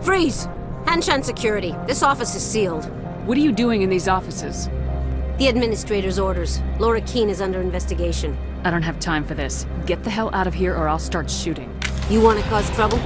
Freeze! Hanshan security. This office is sealed. What are you doing in these offices? The administrator's orders. Laura Qui'in is under investigation. I don't have time for this. Get the hell out of here or I'll start shooting. You want to cause trouble?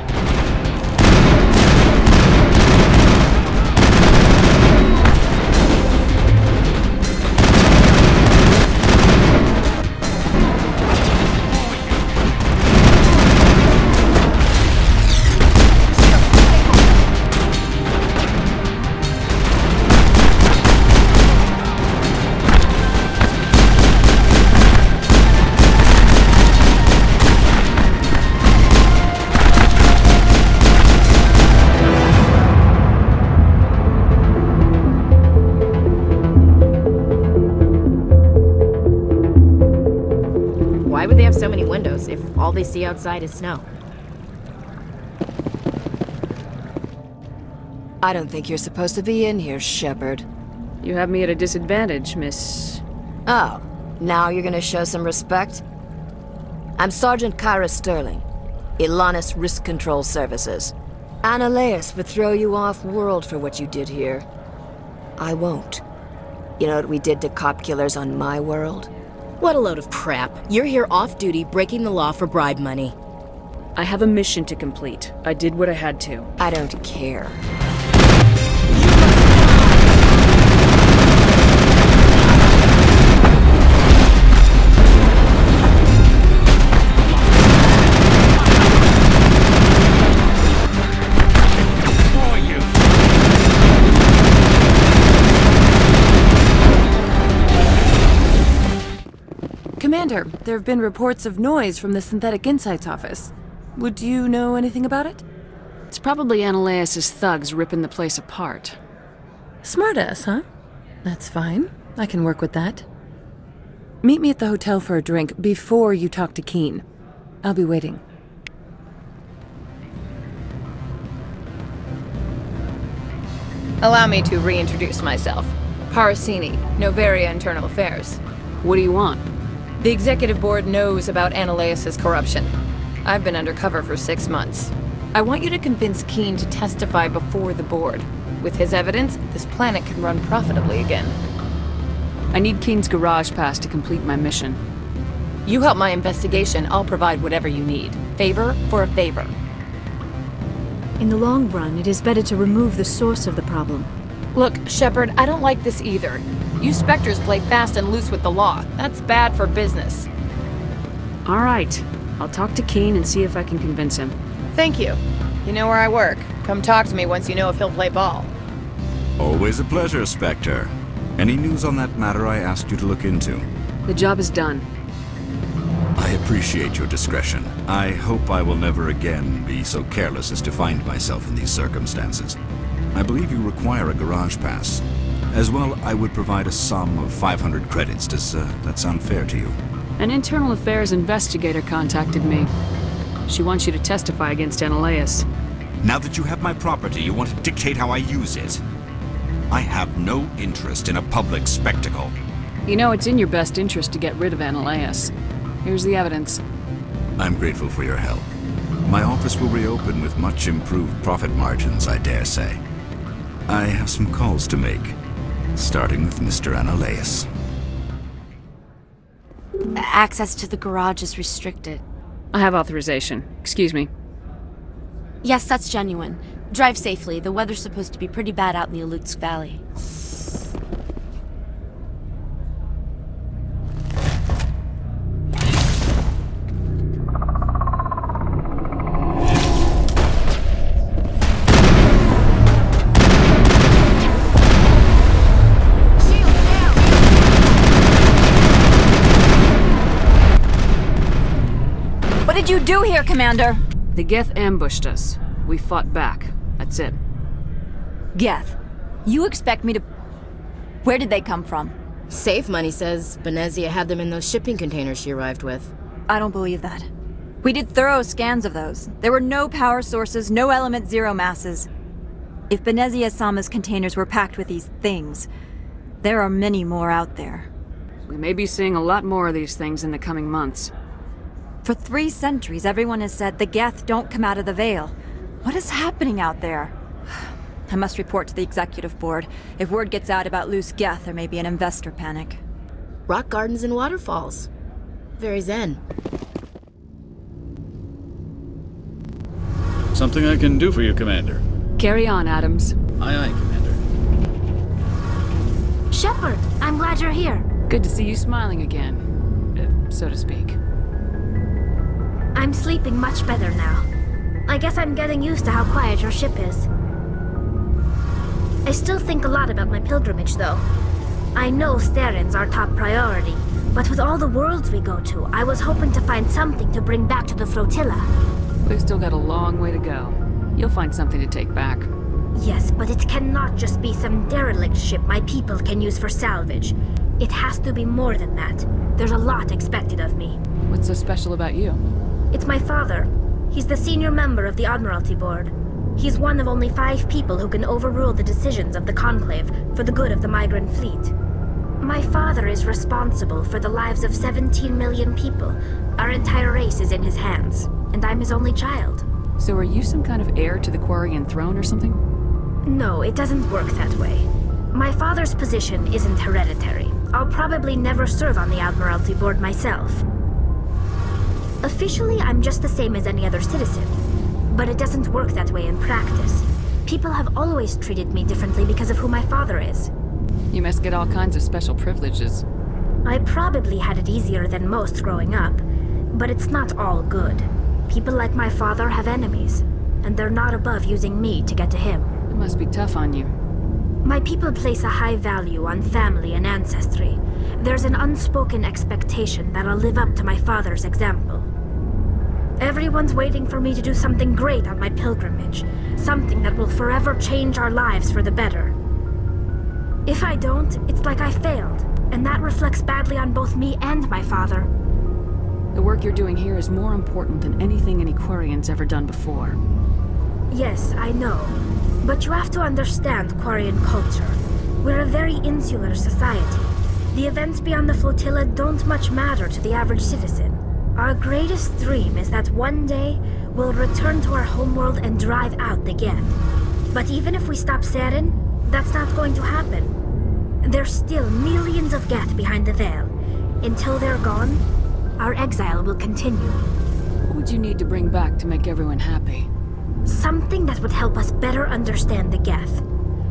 Why would they have so many windows if all they see outside is snow? I don't think you're supposed to be in here, Shepard. You have me at a disadvantage, Miss... Oh, now you're gonna show some respect? I'm Sergeant Kyra Sterling, Ilanis Risk Control Services. Annaleus would throw you off-world for what you did here. I won't. You know what we did to cop killers on my world? What a load of crap. You're here off-duty, breaking the law for bribe money. I have a mission to complete. I did what I had to. I don't care. Commander, there have been reports of noise from the Synthetic Insights office. Would you know anything about it? It's probably Annaleus' thugs ripping the place apart. Smartass, huh? That's fine. I can work with that. Meet me at the hotel for a drink before you talk to Qui'in. I'll be waiting. Allow me to reintroduce myself. Parasini, Novaria Internal Affairs. What do you want? The Executive Board knows about Annaleus' corruption. I've been undercover for 6 months. I want you to convince Qui'in to testify before the Board. With his evidence, this planet can run profitably again. I need Qui'in's garage pass to complete my mission. You help my investigation, I'll provide whatever you need. Favor for a favor. In the long run, it is better to remove the source of the problem. Look, Shepard, I don't like this either. You Spectres play fast and loose with the law. That's bad for business. All right. I'll talk to Qui'in and see if I can convince him. Thank you. You know where I work. Come talk to me once you know if he'll play ball. Always a pleasure, Spectre. Any news on that matter I asked you to look into? The job is done. I appreciate your discretion. I hope I will never again be so careless as to find myself in these circumstances. I believe you require a garage pass. As well, I would provide a sum of 500 credits. Does that sound fair to you? An internal affairs investigator contacted me. She wants you to testify against Annaleus. Now that you have my property, you want to dictate how I use it? I have no interest in a public spectacle. You know, it's in your best interest to get rid of Annaleus. Here's the evidence. I'm grateful for your help. My office will reopen with much improved profit margins, I dare say. I have some calls to make, starting with Mr. Annaleus. Access to the garage is restricted. I have authorization. Excuse me. Yes, that's genuine. Drive safely. The weather's supposed to be pretty bad out in the Alutsk Valley. What did you do here, Commander? The Geth ambushed us. We fought back. That's it. Geth, you expect me to... Where did they come from? Safe Money says Benezia had them in those shipping containers she arrived with. I don't believe that. We did thorough scans of those. There were no power sources, no element zero masses. If Benezia-sama's containers were packed with these things, there are many more out there. We may be seeing a lot more of these things in the coming months. For 3 centuries, everyone has said the Geth don't come out of the Veil. What is happening out there? I must report to the executive board. If word gets out about loose geth, there may be an investor panic. Rock gardens and waterfalls. Very zen. Something I can do for you, Commander. Carry on, Adams. Aye, aye, Commander. Shepard, I'm glad you're here. Good to see you smiling again, so to speak. I'm sleeping much better now. I guess I'm getting used to how quiet your ship is. I still think a lot about my pilgrimage, though. I know Staren's our top priority, but with all the worlds we go to, I was hoping to find something to bring back to the flotilla. We've still got a long way to go. You'll find something to take back. Yes, but it cannot just be some derelict ship my people can use for salvage. It has to be more than that. There's a lot expected of me. What's so special about you? It's my father. He's the senior member of the Admiralty Board. He's one of only 5 people who can overrule the decisions of the Conclave for the good of the migrant fleet. My father is responsible for the lives of 17 million people. Our entire race is in his hands, and I'm his only child. So are you some kind of heir to the Qui'in throne or something? No, it doesn't work that way. My father's position isn't hereditary. I'll probably never serve on the Admiralty Board myself. Officially, I'm just the same as any other citizen. But it doesn't work that way in practice. People have always treated me differently because of who my father is. You must get all kinds of special privileges. I probably had it easier than most growing up, but it's not all good. People like my father have enemies, and they're not above using me to get to him. It must be tough on you. My people place a high value on family and ancestry. There's an unspoken expectation that I'll live up to my father's example. Everyone's waiting for me to do something great on my pilgrimage, something that will forever change our lives for the better. If I don't, it's like I failed, and that reflects badly on both me and my father. The work you're doing here is more important than anything any Qui'in's ever done before. Yes, I know. But you have to understand Qui'in culture. We're a very insular society. The events beyond the flotilla don't much matter to the average citizen. Our greatest dream is that one day, we'll return to our homeworld and drive out the geth. But even if we stop Saren, that's not going to happen. There's still millions of geth behind the veil. Until they're gone, our exile will continue. What would you need to bring back to make everyone happy? Something that would help us better understand the geth.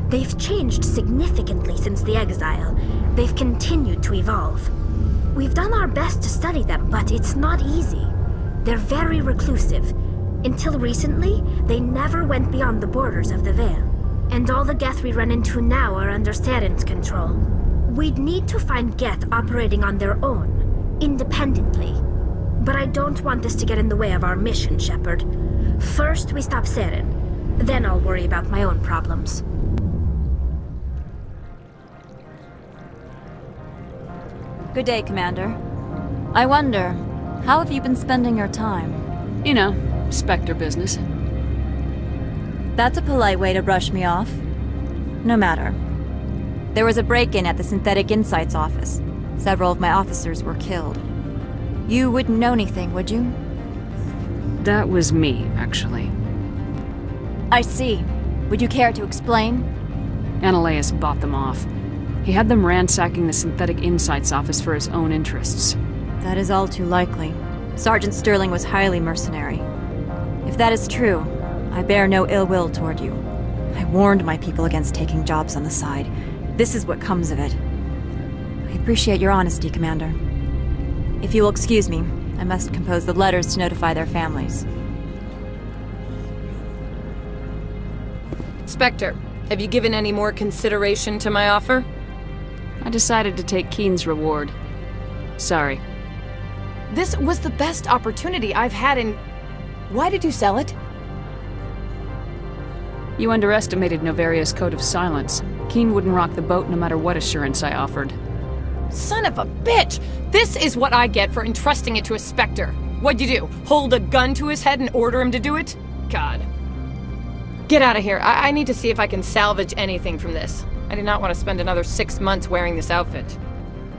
They've changed significantly since the exile. They've continued to evolve. We've done our best to study them, but it's not easy. They're very reclusive. Until recently, they never went beyond the borders of the Veil. And all the geth we run into now are under Saren's control. We'd need to find geth operating on their own, independently. But I don't want this to get in the way of our mission, Shepard. First, we stop Saren. Then I'll worry about my own problems. Good day, Commander. I wonder, how have you been spending your time? You know, Spectre business. That's a polite way to brush me off. No matter. There was a break-in at the Synthetic Insights office. Several of my officers were killed. You wouldn't know anything, would you? That was me, actually. I see. Would you care to explain? Ananias bought them off. He had them ransacking the Synthetic Insights office for his own interests. That is all too likely. Sergeant Sterling was highly mercenary. If that is true, I bear no ill will toward you. I warned my people against taking jobs on the side. This is what comes of it. I appreciate your honesty, Commander. If you will excuse me, I must compose the letters to notify their families. Spectre, have you given any more consideration to my offer? I decided to take Qui'in's reward. Sorry. This was the best opportunity I've had in... Why did you sell it? You underestimated Novaria's code of silence. Qui'in wouldn't rock the boat no matter what assurance I offered. Son of a bitch! This is what I get for entrusting it to a Spectre. What'd you do? Hold a gun to his head and order him to do it? God. Get out of here. I need to see if I can salvage anything from this. I do not want to spend another 6 months wearing this outfit.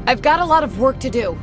I've got a lot of work to do.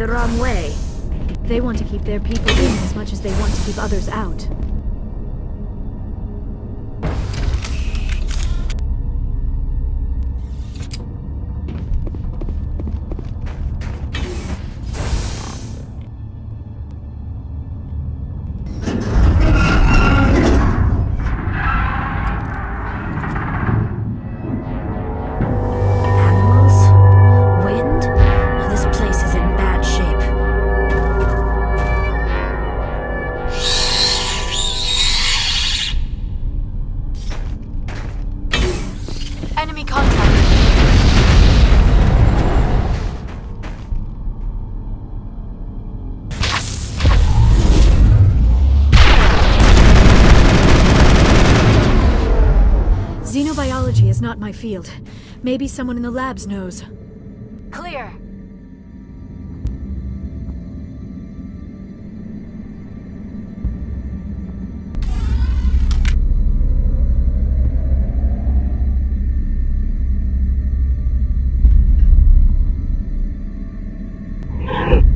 the wrong way. They want to keep their people in as much as they want to keep others out. Xenobiology is not my field. Maybe someone in the labs knows. Clear.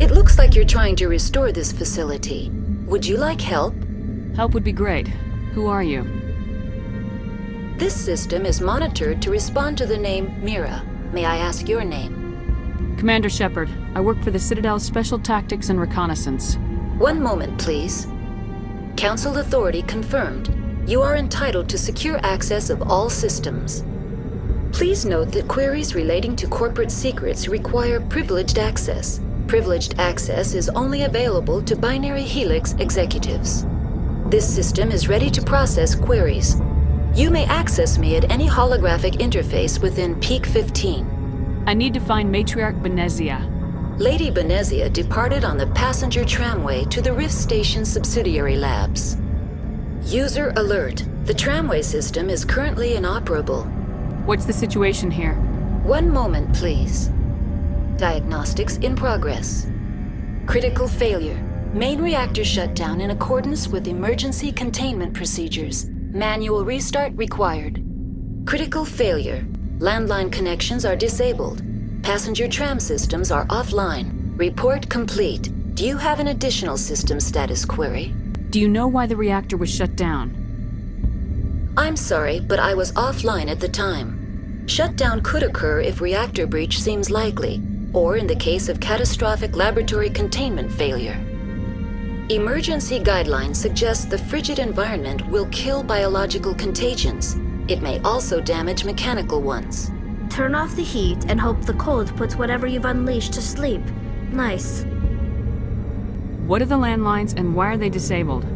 It looks like you're trying to restore this facility. Would you like help? Help would be great. Who are you? This system is monitored to respond to the name Mira. May I ask your name? Commander Shepard. I work for the Citadel's Special Tactics and Reconnaissance. One moment, please. Council authority confirmed. You are entitled to secure access of all systems. Please note that queries relating to corporate secrets require privileged access. Privileged access is only available to Binary Helix executives. This system is ready to process queries. You may access me at any holographic interface within Peak 15. I need to find Matriarch Benezia. Lady Benezia departed on the passenger tramway to the Rift Station subsidiary labs. User alert. The tramway system is currently inoperable. What's the situation here? One moment, please. Diagnostics in progress. Critical failure. Main reactor shut down in accordance with emergency containment procedures. Manual restart required. Critical failure. Landline connections are disabled. Passenger tram systems are offline. Report complete. Do you have an additional system status query? Do you know why the reactor was shut down? I'm sorry, but I was offline at the time. Shutdown could occur if reactor breach seems likely, or in the case of catastrophic laboratory containment failure. Emergency guidelines suggest the frigid environment will kill biological contagions. It may also damage mechanical ones. Turn off the heat and hope the cold puts whatever you've unleashed to sleep. Nice. What are the landlines and why are they disabled?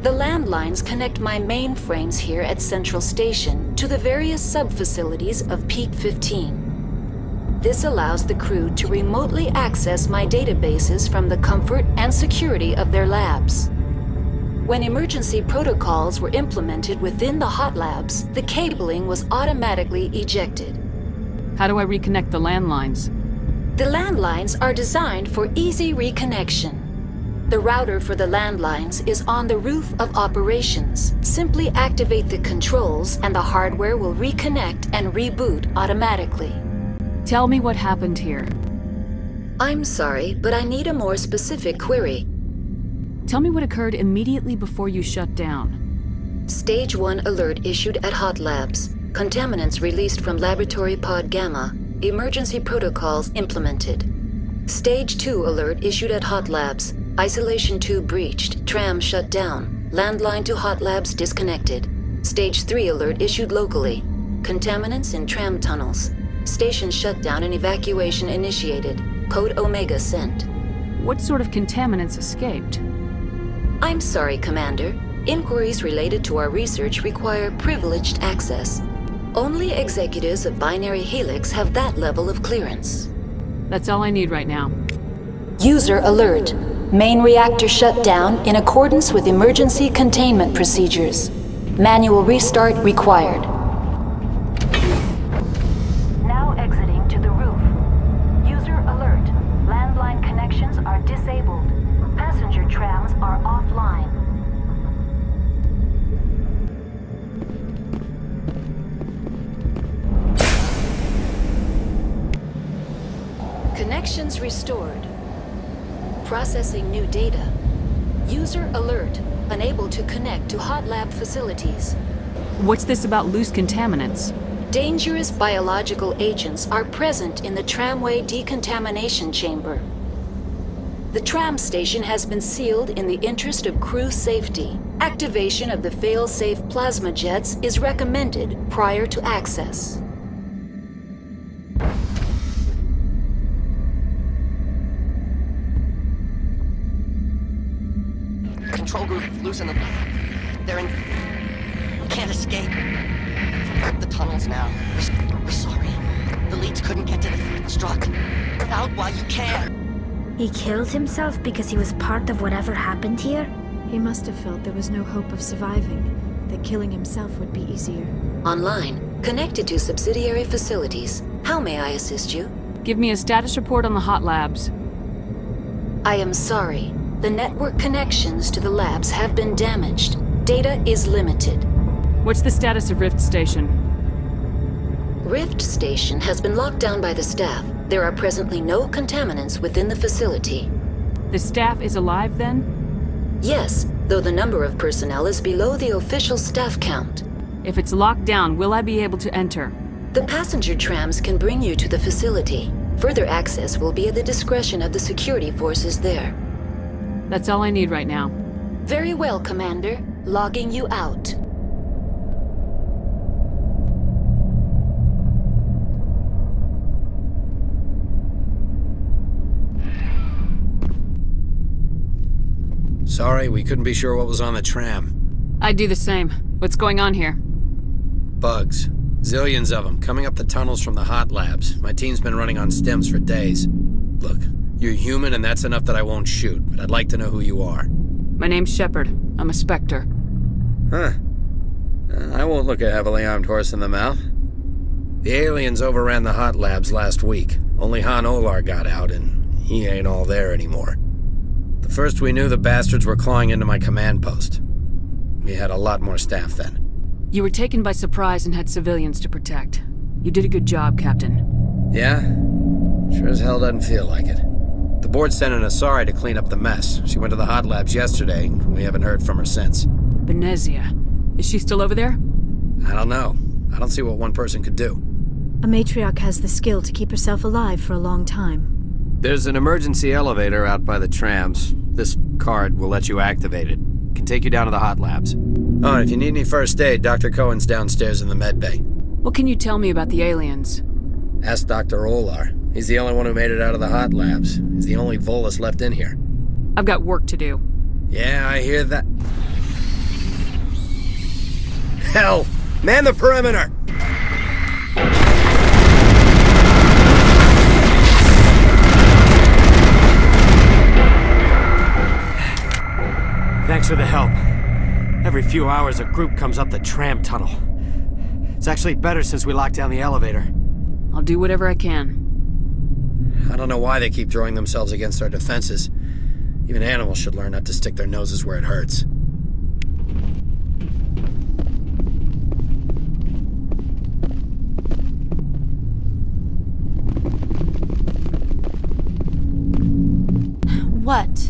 The landlines connect my mainframes here at Central Station to the various sub-facilities of Peak 15. This allows the crew to remotely access my databases from the comfort and security of their labs. When emergency protocols were implemented within the hot labs, the cabling was automatically ejected. How do I reconnect the landlines? The landlines are designed for easy reconnection. The router for the landlines is on the roof of operations. Simply activate the controls and the hardware will reconnect and reboot automatically. Tell me what happened here. I'm sorry, but I need a more specific query. Tell me what occurred immediately before you shut down. Stage 1 alert issued at Hot Labs. Contaminants released from Laboratory Pod Gamma. Emergency protocols implemented. Stage 2 alert issued at Hot Labs. Isolation tube breached. Tram shut down. Landline to Hot Labs disconnected. Stage 3 alert issued locally. Contaminants in tram tunnels. Station shutdown and evacuation initiated. Code Omega sent. What sort of contaminants escaped? I'm sorry, Commander. Inquiries related to our research require privileged access. Only executives of Binary Helix have that level of clearance. That's all I need right now. User alert. Main reactor shut down in accordance with emergency containment procedures. Manual restart required. Now exiting to the roof. User alert. Landline connections are disabled. Passenger trams are offline. Connections restored. Processing new data. User alert. Unable to connect to hot lab facilities. What's this about loose contaminants? Dangerous biological agents are present in the tramway decontamination chamber. The tram station has been sealed in the interest of crew safety. Activation of the fail-safe plasma jets is recommended prior to access. Control group, loosen them. They're in... We can't escape. The tunnels now. We're sorry. The leads couldn't get to the struck. Get out while you can. He killed himself because he was part of whatever happened here? He must have felt there was no hope of surviving, that killing himself would be easier. Online, connected to subsidiary facilities. How may I assist you? Give me a status report on the hot labs. I am sorry. The network connections to the labs have been damaged. Data is limited. What's the status of Rift Station? Rift Station has been locked down by the staff. There are presently no contaminants within the facility. The staff is alive then? Yes, though the number of personnel is below the official staff count. If it's locked down, will I be able to enter? The passenger trams can bring you to the facility. Further access will be at the discretion of the security forces there. That's all I need right now. Very well, Commander. Logging you out. Sorry, we couldn't be sure what was on the tram. I'd do the same. What's going on here? Bugs. Zillions of them, coming up the tunnels from the hot labs. My team's been running on stems for days. Look, you're human and that's enough that I won't shoot, but I'd like to know who you are. My name's Shepard. I'm a Spectre. Huh. I won't look a heavily armed horse in the mouth. The aliens overran the hot labs last week. Only Han Olar got out, and he ain't all there anymore. The first we knew, the bastards were clawing into my command post. We had a lot more staff then. You were taken by surprise and had civilians to protect. You did a good job, Captain. Yeah? Sure as hell doesn't feel like it. The board sent an Asari to clean up the mess. She went to the hot labs yesterday, and we haven't heard from her since. Benezia. Is she still over there? I don't know. I don't see what one person could do. A matriarch has the skill to keep herself alive for a long time. There's an emergency elevator out by the trams. This card will let you activate it. Can take you down to the hot labs. Oh, and if you need any first aid, Dr. Cohen's downstairs in the med bay. What can you tell me about the aliens? Ask Dr. Olar. He's the only one who made it out of the hot labs. He's the only Volus left in here. I've got work to do. Yeah, I hear that. Hell! Man the perimeter! Thanks for the help. Every few hours, a group comes up the tram tunnel. It's actually better since we locked down the elevator. I'll do whatever I can. I don't know why they keep throwing themselves against our defenses. Even animals should learn not to stick their noses where it hurts. What?